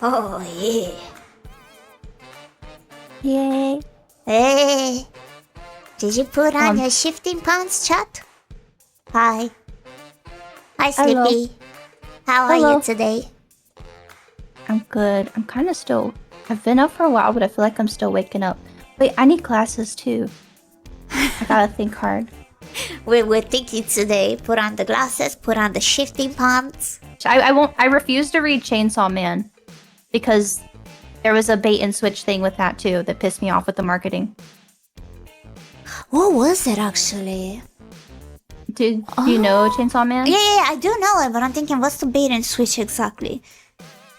Oh, yeah. Yay. Hey. Did you put on your shifting pants, chat? Hi. Hi, Hello. Sleepy. How are Hello. you today? I'm good. I'm kind of still... I've been up for a while, but I feel like I'm still waking up. Wait, I need glasses too. I gotta think hard. We're thinking today. Put on the glasses, put on the shifting pants. I refuse to read Chainsaw Man because there was a bait and switch thing with that too that pissed me off with the marketing. What was it actually? Do you know Chainsaw Man? Yeah, I do know it, but I'm thinking, what's the bait and switch exactly?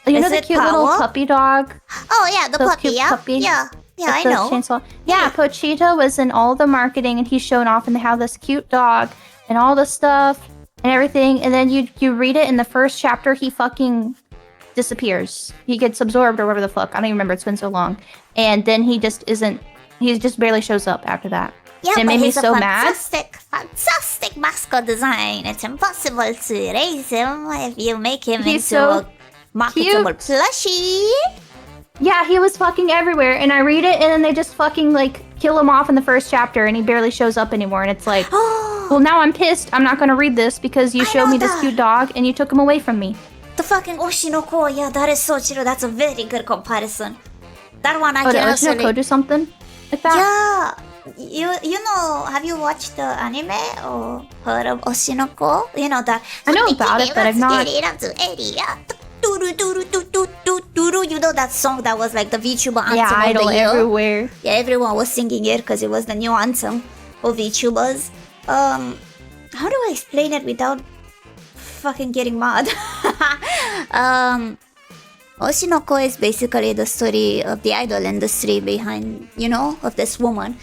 You know Is the it cute little power? puppy dog? Oh yeah, the puppy, cute yeah? puppy? Yeah, I The know. Chainsaw. Yeah, Pochita was in all the marketing, and he's shown off, and they have this cute dog and all the stuff and everything. And then you read it in the first chapter, he fucking disappears. He gets absorbed or whatever the fuck. I don't even remember. It's been so long. And then he just isn't. He just barely shows up after that. Yeah, And it but made me he's so a mad. fantastic mascot design. It's impossible to raise him if you make him He's into so a marketable cute. plushie. Yeah, he was fucking everywhere, and I read it, and then they just fucking like kill him off in the first chapter, and he barely shows up anymore. And it's like, well, now I'm pissed. I'm not gonna read this because you I showed know me this that. cute dog, and you took him away from me. The fucking OSHI NO KO, yeah, that is so true. That's a very good comparison. That one I Oh, can did OSHI NO KO actually... do something like that? Yeah, you know, have you watched the anime or heard of OSHI NO KO? You know that... I know about it, but I've not. You know that song that was like the VTuber anthem Yeah, of idol the year? everywhere. Yeah, everyone was singing it because it was the new anthem of VTubers. How do I explain it without fucking getting mad? OSHI NO KO is basically the story of the idol industry behind, of this woman.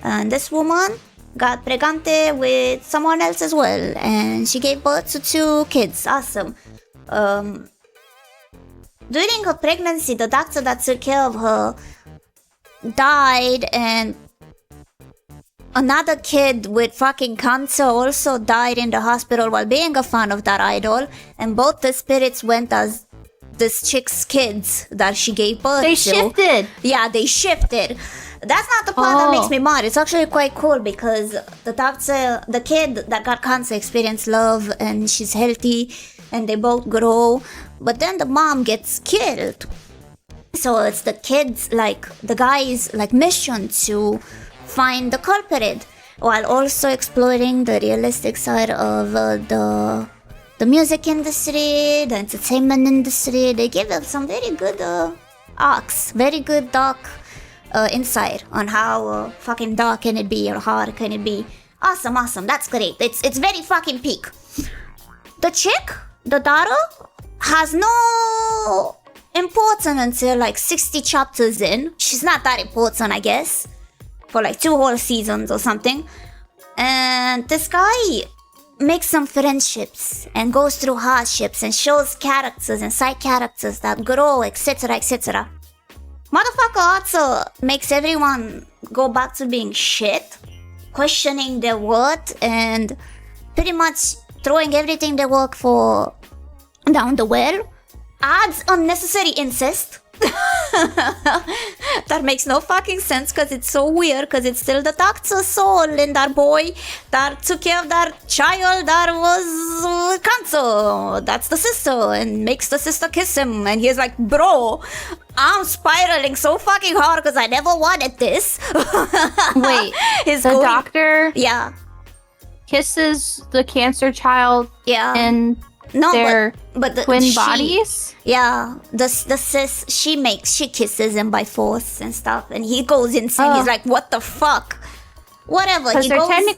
And this woman got pregnant with someone else as well, and she gave birth to 2 kids. Awesome. During her pregnancy, the doctor that took care of her died, and another kid with fucking cancer also died in the hospital while being a fan of that idol, and both the spirits went as this chick's kids that she gave birth to. They shifted. Yeah, they shifted. That's not the part that makes me mad. It's actually quite cool because the kid that got cancer experienced love and she's healthy and they both grow. But then the mom gets killed. So it's the kids, the guy's mission to find the culprit while also exploring the realistic side of the music industry, the entertainment industry. They give them some very good arcs, very good dark insight on how fucking dark can it be or hard can it be. Awesome. That's great. It's very fucking peak. The chick, the daughter, has no importance until 60 chapters in. She's not that important, I guess, for 2 whole seasons or something. And this guy makes some friendships and goes through hardships and shows characters and side characters that grow, etc. Motherfucker also makes everyone go back to being shit, questioning their worth, and pretty much throwing everything they work for down the well. Adds unnecessary incest. That makes no fucking sense because it's so weird, because it's still the doctor's soul in that boy that took care of that child that was cancer. That's the sister, and makes the sister kiss him, and he's like, bro, I'm spiraling so fucking hard because I never wanted this. Wait, the doctor kisses the cancer child in their twin bodies? Yeah, the sis, she kisses him by force and stuff, and he goes insane. He's like, what the fuck? Whatever. Because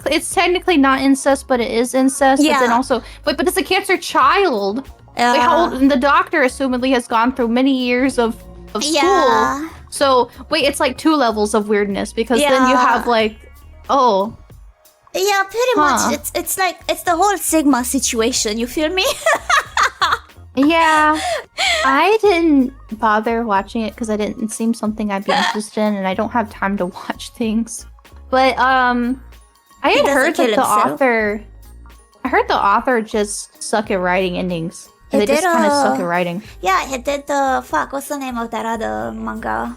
it's technically not incest, but it is incest. Yeah. But then also, but it's a cancer child. Like how old? And the doctor, assumedly, has gone through many years of school. Yeah. So wait, it's 2 levels of weirdness, because then you have yeah, pretty much. It's the whole Sigma situation. You feel me? Yeah, I didn't bother watching it because it seemed something I'd be interested in, and I don't have time to watch things. But I had heard that the author just suck at writing endings. They just kind of suck at writing. Yeah, he did the what's the name of that other manga?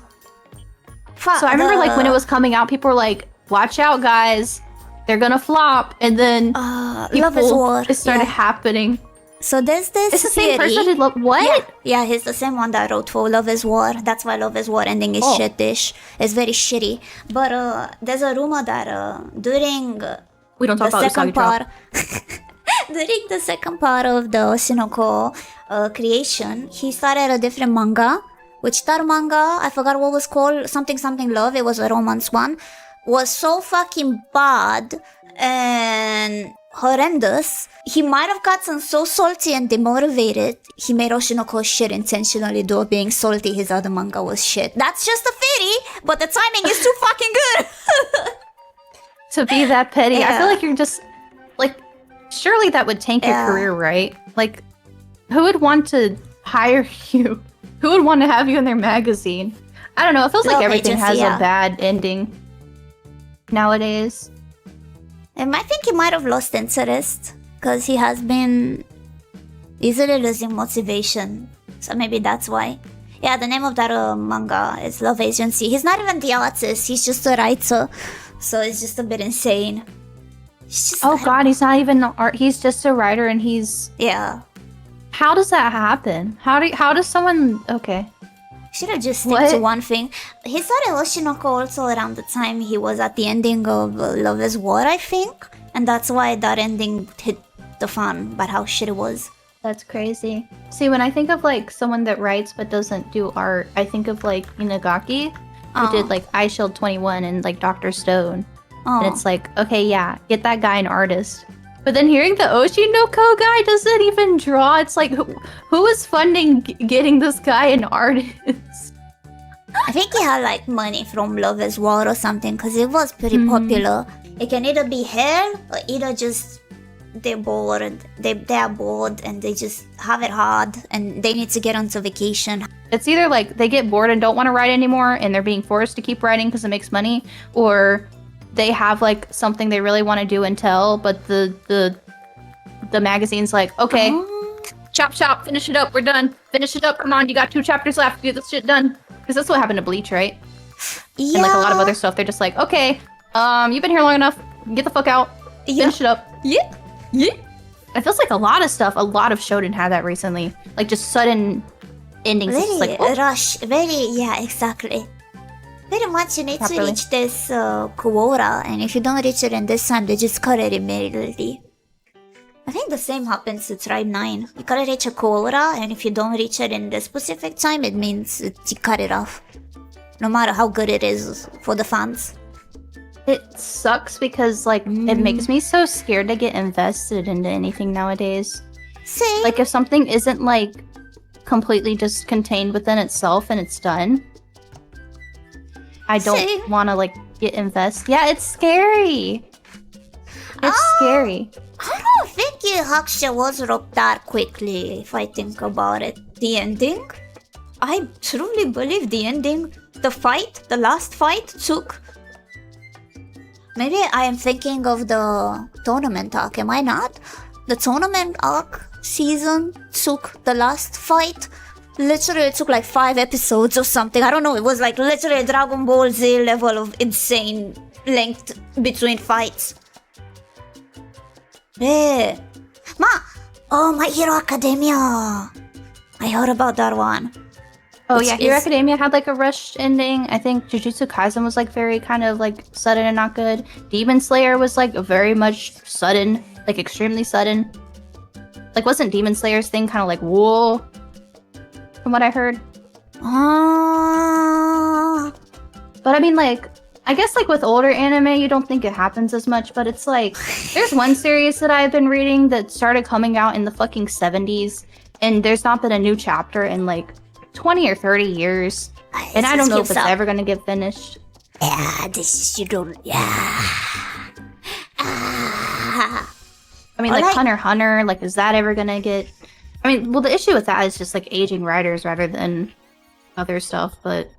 So I remember like when it was coming out, people were like, "Watch out, guys, they're gonna flop," and then Love is War. It started happening. So there's this. It's the same person who did what? Yeah, he's the same one that wrote for Love is War. That's why Love is War ending is shit-ish. It's very shitty. But there's a rumor that during we don't talk the about second part, during the second part of the OSHI NO KO creation, he started a different manga. Which that manga, I forgot what was called, something love. It was a romance one. Was so fucking bad and horrendous. He might have gotten so salty and demotivated. He made OSHI NO KO shit intentionally, though being salty his other manga was shit. That's just a theory, but the timing is too fucking good. To be that petty, I feel like you're just like, surely that would tank your career, right? Like, who would want to hire you? Who would want to have you in their magazine? I don't know. It feels like everything has a bad ending nowadays. And I think he might have lost interest because he has been easily losing motivation. So maybe that's why. Yeah, the name of that manga is Love Agency. He's not even the artist. He's just a writer. So it's just a bit insane. Oh god, he's not even art. He's just a writer, and he's How does that happen? How does someone? Okay. Should have just stick to one thing. He started OSHI NO KO also around the time he was at the ending of Love is War, I think. And that's why that ending hit the fan about how shit it was. That's crazy. See, when I think of like someone that writes but doesn't do art, I think of like Inagaki, who did like Eyeshield 21 and like Dr. Stone. And it's like, okay, yeah, get that guy an artist. But then hearing the OSHI NO KO guy doesn't even draw. It's like, who is funding getting this guy an artist? I think he had like money from Love is War or something, because it was pretty popular. It can either be hell or either just they're bored. They're bored and they just have it hard and they need to get onto vacation. It's either like they get bored and don't want to write anymore and they're being forced to keep writing because it makes money, or they have like something they really want to do and tell, but the magazine's like, okay, chop, finish it up, we're done. Finish it up, come on, you got 2 chapters left, get this shit done. Because that's what happened to Bleach, right? Yeah. And like a lot of other stuff, they're just like, okay, you've been here long enough, get the fuck out, finish it up. Yeah. It feels like a lot of shonen had that recently. Like just sudden endings. Very just like, rush, exactly. Very much you need to reach this quota, and if you don't reach it in this time, they just cut it immediately. I think the same happens to Tribe 9. You gotta reach a quota, and if you don't reach it in this specific time, it means you cut it off. No matter how good it is for the fans. It sucks because, like, it makes me so scared to get invested into anything nowadays. Same. Like, if something isn't, like, completely just contained within itself and it's done, I don't want to, like, get invested. Yeah, it's scary. It's scary. I don't think Hakusho was wrote that quickly, if I think about it. The ending? I truly believe the ending, the last fight took... Maybe I am thinking of the tournament arc, am I not? The tournament arc season took the last fight. Literally, it took like 5 episodes or something. I don't know, it was like literally a Dragon Ball Z level of insane length between fights. Yeah. My Hero Academia. I heard about that one. Oh yeah, Hero Academia had like a rushed ending. I think Jujutsu Kaisen was like very kind of like sudden and not good. Demon Slayer was like very much sudden, like extremely sudden. Like wasn't Demon Slayer's thing kind of like whoa? From what I heard. But I mean like, I guess like with older anime you don't think it happens as much, but it's like, there's one series that I've been reading that started coming out in the fucking 70s and there's not been a new chapter in like 20 or 30 years. And I don't know if it's ever gonna get finished. Yeah, you don't, I mean, like Hunter x Hunter, like, is that ever gonna get... I mean, well, the issue with that is just, like, aging writers rather than other stuff, but...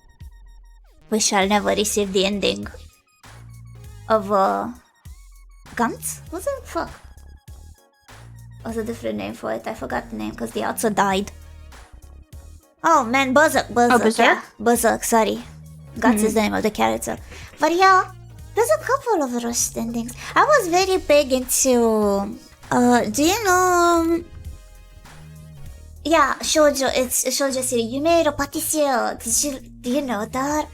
We shall never receive the ending of, Gantz? Was it? Fuck. was a different name for it. I forgot the name because the author died. Oh man, Berserk. Berserk? Yeah. Berserk, sorry. That's his name of the character. But yeah, there's a couple of rushed endings. I was very big into... do you know... Yeah, shoujo. It's a shoujo series. Yumeiro Patissiere. Do you know that?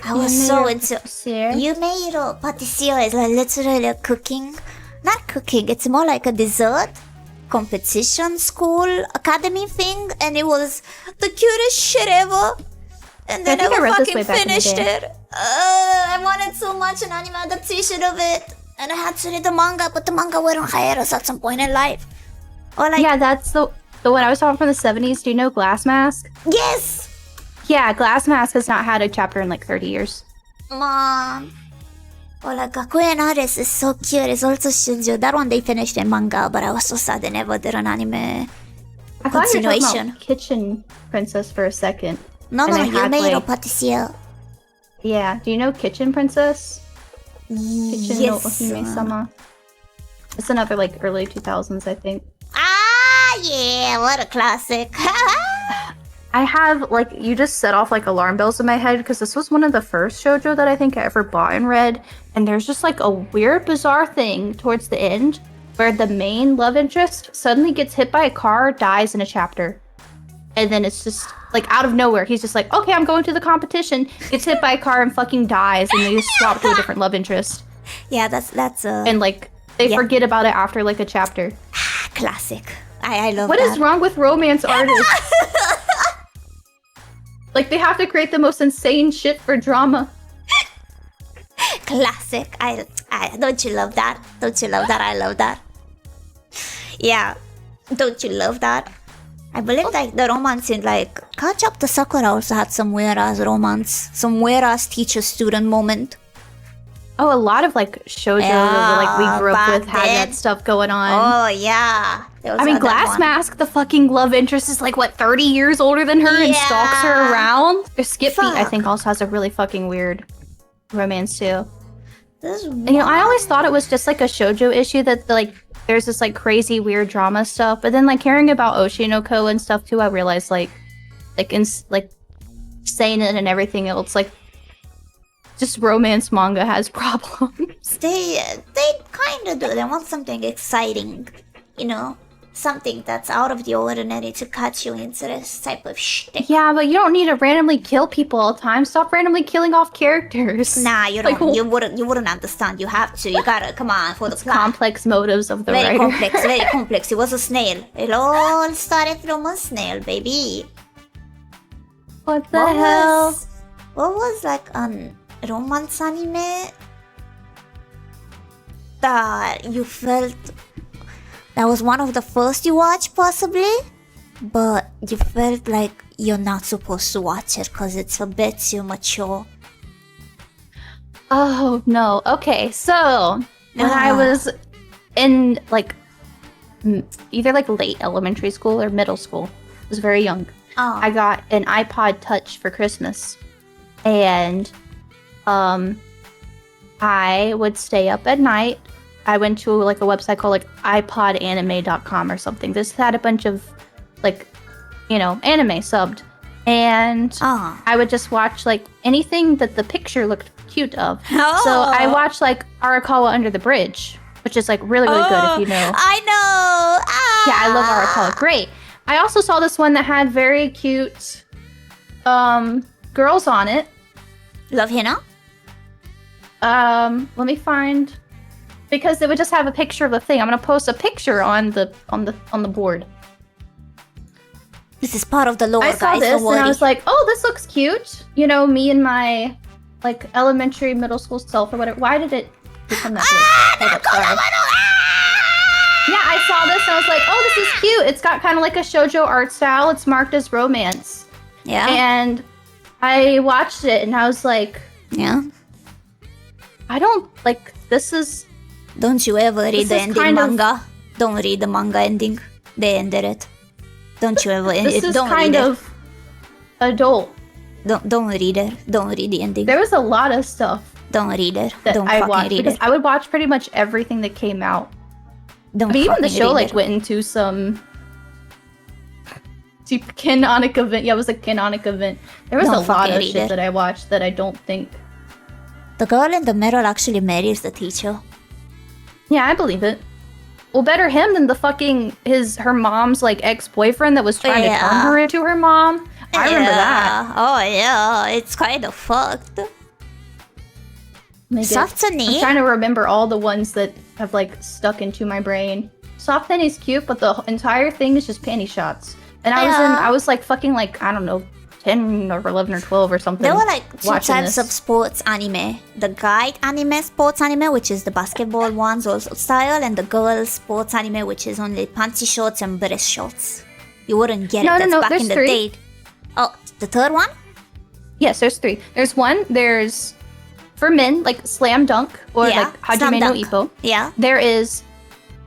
I was so into... Yumeiro Patissiere is like literally a cooking... Not cooking, it's more like a dessert competition school academy thing, and it was the cutest shit ever. And then I never fucking finished it. I wanted so much an anime adaptation of it, and I had to read the manga, but the manga went on hiatus at some point in life. Or like, yeah, that's the one I was talking from the 70s. Do you know Glass Mask? Yes! Yeah, Glass Mask has not had a chapter in like 30 years. Mom. Or like Gakuen Artist is so cute. It's also shoujo. That one they finished in manga, but I was so sad they never did an anime I thought you were talking about Kitchen Princess for a second. No, Yumeiro Patissiere. Yeah, do you know Kitchen Princess? Kitchen no Ohime-sama. It's another like early 2000s, I think. Ah, yeah, what a classic. I have, like, you just set off, like, alarm bells in my head, because this was one of the first shoujo that I think I ever bought and read, and there's just, like, a weird, bizarre thing towards the end, where the main love interest suddenly gets hit by a car, dies in a chapter. And then it's just, like, out of nowhere, he's just like, okay, I'm going to the competition, gets hit by a car and fucking dies, and they just swap to a different love interest. Yeah, that's And, like, they forget about it after, like, a chapter. Classic. I love What that. is wrong with romance artists? Like, they have to create the most insane shit for drama. Classic. I don't you love that? Don't you love that? I love that. Yeah. Don't you love that? I believe like the romance in like Catch Up to Sakura also had some weird ass romance. Some weird ass teacher student moment. Oh, a lot of like shoujo that like we grew up with had that stuff going on. Oh yeah. I mean, Glass Mask, the fucking love interest is like what 30 years older than her and stalks her around. Skip Beat, I think, also has a really fucking weird romance too. And, you know, I always thought it was just like a shoujo issue that like there's this like crazy weird drama stuff, but then like hearing about OSHI no ko and stuff too, I realized like seinen and everything else, like just romance manga has problems. They kind of do. They want something exciting, you know, something that's out of the ordinary to catch you into this type of shit. Yeah, but you don't need to randomly kill people all the time. Stop randomly killing off characters. Nah, you don't. Like, you wouldn't understand. You have to. You gotta come on for the plot. Complex motives of the writer. Very complex. It was a snail. It all started from a snail, baby. What the hell? What was like romance anime that you felt that was one of the first you watched possibly, but you felt like you're not supposed to watch it because it's a bit too mature? Oh no. Okay, so when I was in like either like late elementary school or middle school, I was very young. I got an iPod Touch for Christmas, and I would stay up at night. I went to like a website called like iPodAnime.com or something. This had a bunch of like, you know, anime subbed, and I would just watch like anything that the picture looked cute of. So I watched like Arakawa Under the Bridge, which is like really good if you know. I know. Yeah, I love Arakawa. Great. I also saw this one that had very cute girls on it. Love Hina? Let me find, because it would just have a picture of the thing. I'm gonna post a picture on the board. This is part of the lore, I saw this and I was like, oh, this looks cute. You know, me and my like elementary, middle school self or whatever. Why did it become that Yeah, I saw this and I was like, oh, this is cute. It's got kind of like a shoujo art style. It's marked as romance. Yeah. And I watched it and I was like, yeah. I don't like this is. Don't you ever read the ending manga? Don't read the manga ending. They ended it. Don't you ever? This is don't kind read of adult. Don't read it. Don't read the ending. There was a lot of stuff. Don't read it. That don't I fucking watched read because it. I would watch pretty much everything that came out Don't Even the fucking show read like it. went into some canonic event. Yeah, it was a canonic event. There was Don't a lot fucking of read shit it. that I watched that I don't think. The girl in the middle actually marries the teacher. Yeah, I believe it. Well, better him than the fucking her mom's like ex-boyfriend that was trying to turn Yeah. her into her mom. I remember that. Oh yeah, it's kind of fucked. Like, I'm Softony. trying to remember all the ones that have like stuck into my brain. Soft Penny's cute, but the entire thing is just panty shots. And I was like fucking like, I don't know, 10 or 11 or 12 or something. There were like two watching types of this. sports anime. The guide anime, sports anime, which is the basketball ones also style, and the girls sports anime, which is only panty shorts and breast shorts. You wouldn't get it. That's back there's in the three. day. Oh, the third one? Yes, there's 3. There's for men, like Slam Dunk or Yeah, like Hajime Slam no Dunk. Ippo. Yeah. There is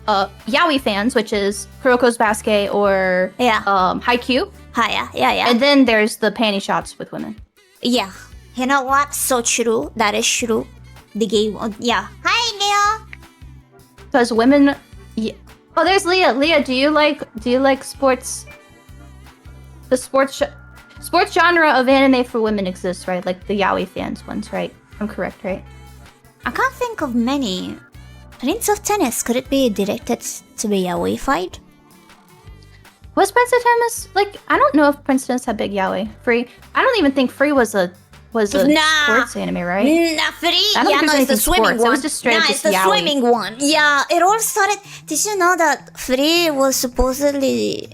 yaoi fans, which is Kuroko's Basket or Yeah. Haikyuu. Hiya. Yeah. And then there's the panty shots with women. Yeah. You know what? So true. That is true. The gay one. Yeah. Hi, Leah. Because women Oh, there's Leah. Leah, do you like sports? The sports genre of anime for women exists, right? Like the yaoi fans ones, right? I'm correct, right? I can't think of many. Prince of Tennis, could it be directed to be yaoi-fied? Was Prince of Tennis like? I don't know if Prince of Tennis had big yaoi. Free. I don't even think Free was a sports anime, right? Nah, Free. I don't Yeah, think no, there's it's the anything swimming sports. It one. was just straight up Nah, just it's the yaoi. swimming one. Yeah, it all started. Did you know that Free was supposedly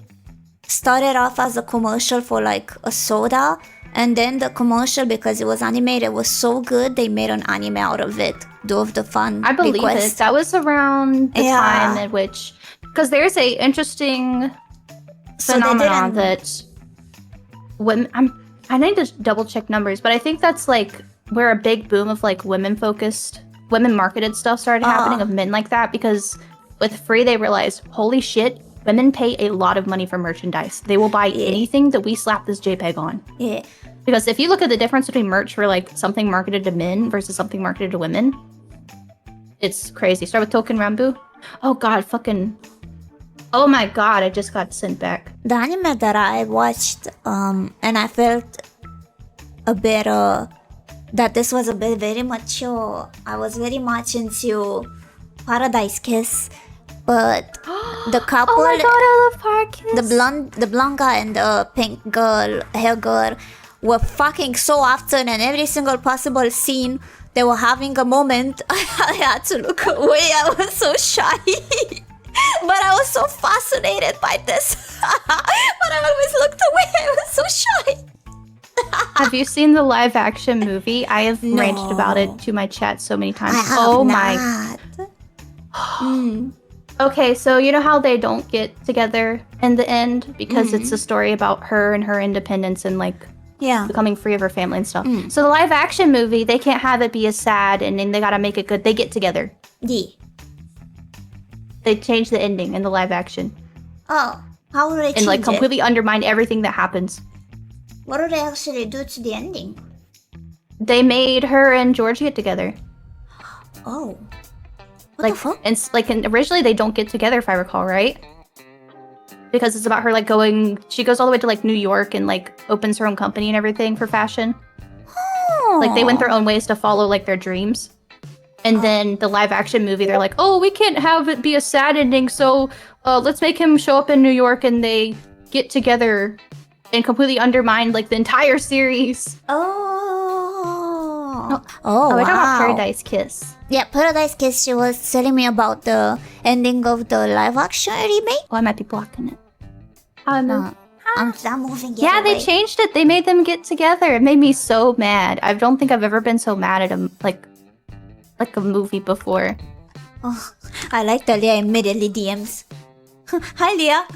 started off as a commercial for like a soda, and then the commercial, because it was animated, was so good they made an anime out of it. Dove the fun. I believe request. it. That was around the Yeah. time at which, because there's a interesting So they phenomenon didn't- that women. I need to double check numbers, but I think that's like where a big boom of like women marketed stuff started happening of men like that, because with Free they realized, holy shit, women pay a lot of money for merchandise. They will buy anything that we slap this JPEG on. Yeah. Because if you look at the difference between merch for like something marketed to men versus something marketed to women, it's crazy. Start with Token Rambu. Oh god, oh my god, I just got sent back. The anime that I watched, and I felt a bit, that this was a bit very mature. I was very much into Paradise Kiss, but the couple, Oh my god, I love Park the blonde guy and the pink hair girl, were fucking so often, and every single possible scene they were having a moment. I had to look away. I was so shy. But I was so fascinated by this. But I always looked away. I was so shy. Have you seen the live action movie? I have ranted about it to my chat so many times. I have Oh not. my. Okay, so you know how they don't get together in the end because it's a story about her and her independence and like Yeah. becoming free of her family and stuff. So the live action movie, they can't have it be as sad and then they gotta make it good. They get together. Yeah. They change the ending in the live action Oh, how would they and change like it? completely undermine everything that happens. What do they actually do to the ending? They made her and George get together. Oh. What Like, the fuck? and originally they don't get together if I recall, right? Because it's about her like she goes all the way to like New York and like opens her own company and everything for fashion. Like they went their own ways to follow like their dreams. And then the live action movie, they're like, oh, we can't have it be a sad ending, so let's make him show up in New York and they get together and completely undermine like the entire series. Oh. Oh, we're wow. talking about Paradise Kiss. Yeah, Paradise Kiss, she was telling me about the ending of the live action remake. Oh, I might be blocking it. How am I? I'm moving it Yeah, they away. changed it. They made them get together. It made me so mad. I don't think I've ever been so mad at a a movie before. Oh, I like that Leah immediately DMs. Hi, Leah.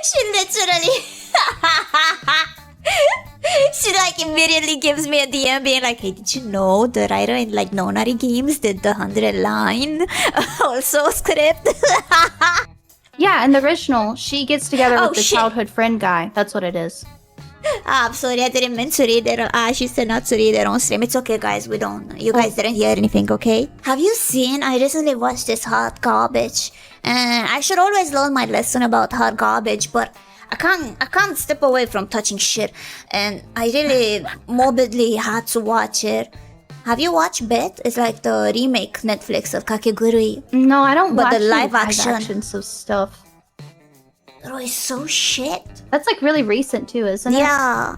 She literally... She like immediately gives me a DM being like, hey, did you know the writer in like Nonary Games did the 100 line also script? Yeah, in the original, she gets together Oh, with the shit. childhood friend guy. That's what it is. I'm sorry, I didn't mean to read it. She said not to read it on stream. It's okay, guys. You guys didn't hear anything, okay? Have you seen? I recently watched this hot garbage, and I should always learn my lesson about hot garbage, but I can't step away from touching shit, and I really morbidly had to watch it. Have you watched Bet? It's like the remake Netflix of Kakegurui. No, I don't watch the live action actions of stuff. Bro, it's so shit. That's like really recent too, isn't it? Yeah.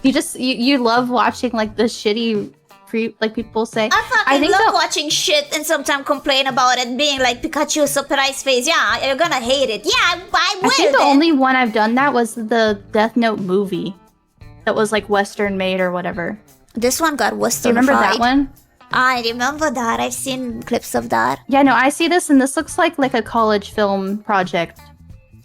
You love watching like the shitty like people say. I love watching shit and sometimes complain about it being like Pikachu surprise face. Yeah, you're gonna hate it. Yeah, I will. I think the only one I've done that was the Death Note movie. That was like Western made or whatever. This one got Western. Do you remember that one? I remember that. I've seen clips of that. Yeah, no, I see this and this looks like a college film project.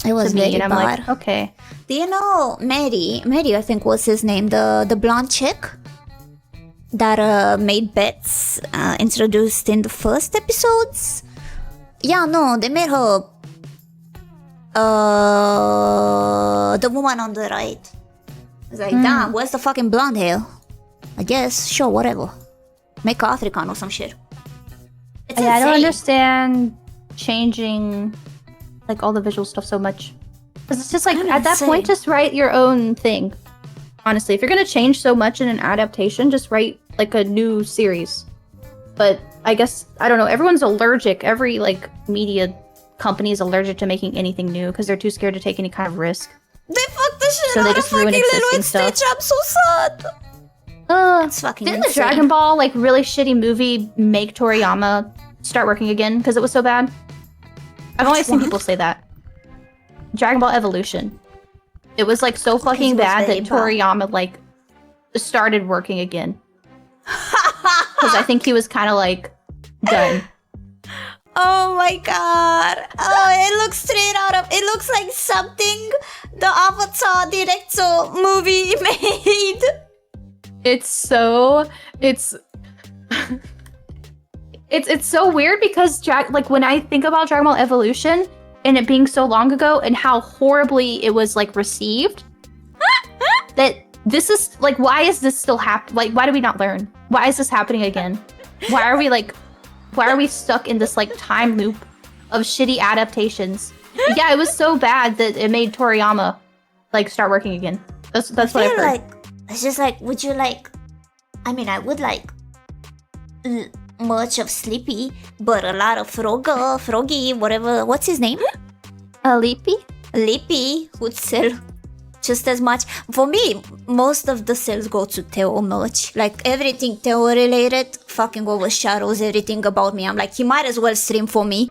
It was very and I'm bad. like, okay. Do you know Mary? Mary, I think was his name. The blonde chick that made bets introduced in the first episodes. Yeah, no, they made her the woman on the right. It's like, damn, where's the fucking blonde hair? I guess, sure, whatever. Make her African or some shit. It's I don't insane. understand changing like all the visual stuff so much. Because it's just like, I'm at that insane. point, just write your own thing. Honestly, if you're gonna change so much in an adaptation, just write like a new series. But I guess, I don't know, everyone's allergic. Every like media company is allergic to making anything new because they're too scared to take any kind of risk. They fucked the shit So they out of just ruin fucking Lilo existing and stuff. Stitch. I'm so sad. It's fucking Didn't the insane. Dragon Ball like really shitty movie make Toriyama start working again because it was so bad? I've only seen one? people say that. Dragon Ball Evolution. It was like so fucking it was bad very that bad. Toriyama like started working again. Because I think he was kind of like done. Oh my god. Oh, it looks straight out of... It looks like something the Avatar director movie made. It's so so weird because like when I think about Dragon Ball Evolution and it being so long ago and how horribly it was like received, that this is like, why is this still happening? Like, why do we not learn? Why is this happening again? Why are we stuck in this like time loop of shitty adaptations? Yeah, it was so bad that it made Toriyama like start working again. That's what I've heard. Like, it's just like, would you like... I mean, I would like much of Sleepy, but a lot of Froggy, whatever. What's his name? Leapy? Lippy would sell just as much. For me, most of the sales go to Teo merch. Like everything Teo related fucking overshadows everything about me. I'm like, he might as well stream for me.